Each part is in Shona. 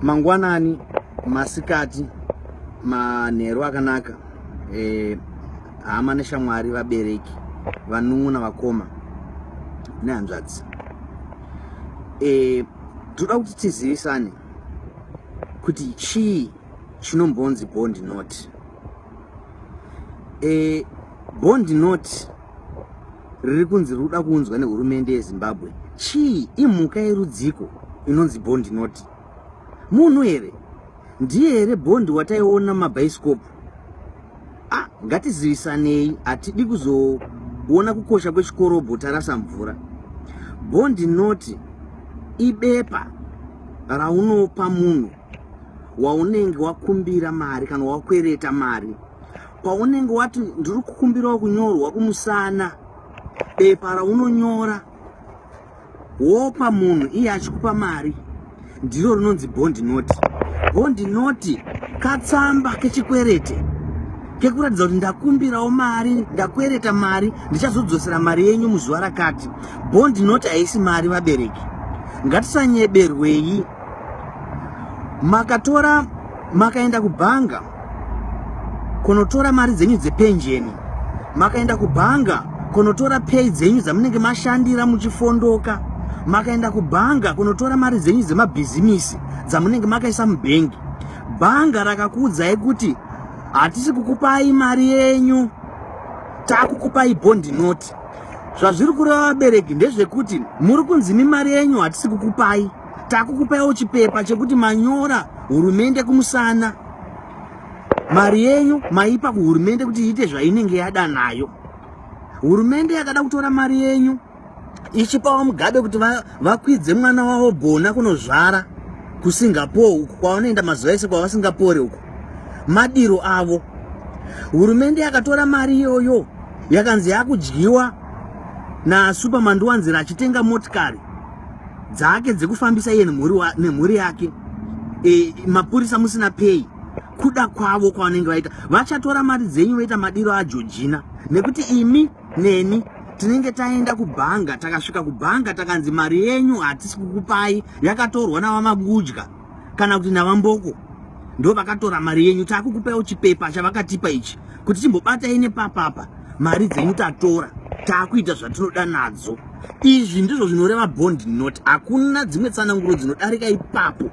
Mangwanani, masikati, manheru akanaka, hama neshamwari vabereki, vanun'una vakoma nehanzvadzi. Toda kuti tizivisane kuti chii chinombonzi bond note. Bond note riri kunzi ruda kunzwa nehurumende yeZimbabwe. Chii imhuka yerudziko inonzi bond note? Munhu here? Ndiye here bondi wataiona mabhaisikopu? Ngatizivisanei, hatidi kuzoona kukosha kwechikorobho tarasa mvura. Bond note ibepa raunopa munhu waunenge wakumbira mari kana wakwereta mari. Paunenge wati ndiri kukumbirawo kunyorwa kumusana, bepa raunonyora wopa munhu iye achikupa mari ndiro rinonzi bond note. Bond note katsamba kechikwerete kekuratidza kuti ndakumbirawo mari, ndakwereta mari, ndichazodzosera mari yenyu muzuva rakati. Bond note haisi mari vabereki. Ngatisanyeberwei. Makaenda kubhanga kunotora mari dzenyu dzepenjeni, makaenda kubhanga kunotora pay dzenyu dzamunenge mashandira muchifondoka, makaenda kubhanga kunotora mari dzenyu dzemabhizimisi dzamunenge makaisa mubhengi, bhanga rakakuudzai kuti hatisi kukupai mari yenyu, takukupai bond note. Zvazviri kureva vabereki ndezvekuti muri kunzimi mari yenyu hatisi kukupai, takukupaiwo chipepa chekuti manyora hurumende kumusana. Mari yenyu maipa kuhurumende kuti iite zvainenge yada nayo. Hurumende yakada kutora mari yenyu ichipawo Mugabe kuti vakwidze mwana wavo Bona kunozvara kuSingapore uku kwavanoenda mazuva ese kwavaSingapore uku. Madiro avo. Hurumende yakatora mari iyoyo yakanzi yakudyiwa naSuperman Wanzira achitenga motikari dzake dzekufambisa iye nemhuri yake. Mapurisa musina pay. Kuda kwavo kwavanenge vaita. Vachatora mari dzenyu vaita madiro aJorgina. Nekuti imi neni tinenge taenda kubhanga, takasvika kubhanga takanzi mari yenyu hatisi kukupai, yakatorwa navamabudya kana kuti navamboko. Ndo vakatora mari yenyu, takukupaiwo chipepa chavakatipa ichi kuti timbobatai nepapapa, mari dzenyu tatora, takuita zvatinoda nadzo. Izvi ndizvo zvinoreva bond note. Hakuna dzimwe tsananguro dzinodarika ipapo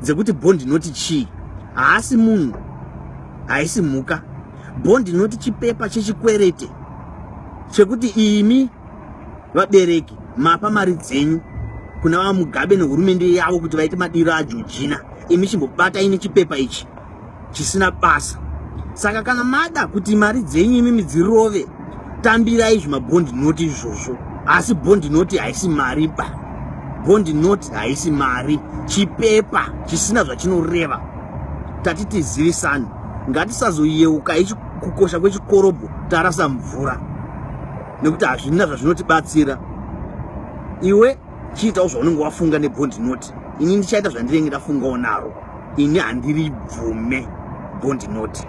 dzekuti bond note chii. Haasi munhu, haisi mhuka. Bond note chipepa chechikwerete chekuti imi vabereki mapa mari dzenyu kuna vaMugabe nehurumende yavo kuti vaite madiro aJorgina. Imi chimbobata ine chipepa ichi chisina basa. Saka kana mada kuti mari dzenyu imi dzirove, tambirai zvimabond note izvozvo. Asi bond note haisi mari ba. Bond note haisi mari, chipepa chisina zvachinoreva. Tatiti zivisani. Ngatisazoyeuka ichi kukosha kwechikorobho tarasa mvura. Nekuti hazvina zvazvinotibatsira. Iwe chiitawo zvaunenge wafunga nebond note. Ini ndichaita zvandinenge ndafungawo naro. Ini handiri bvume bond note.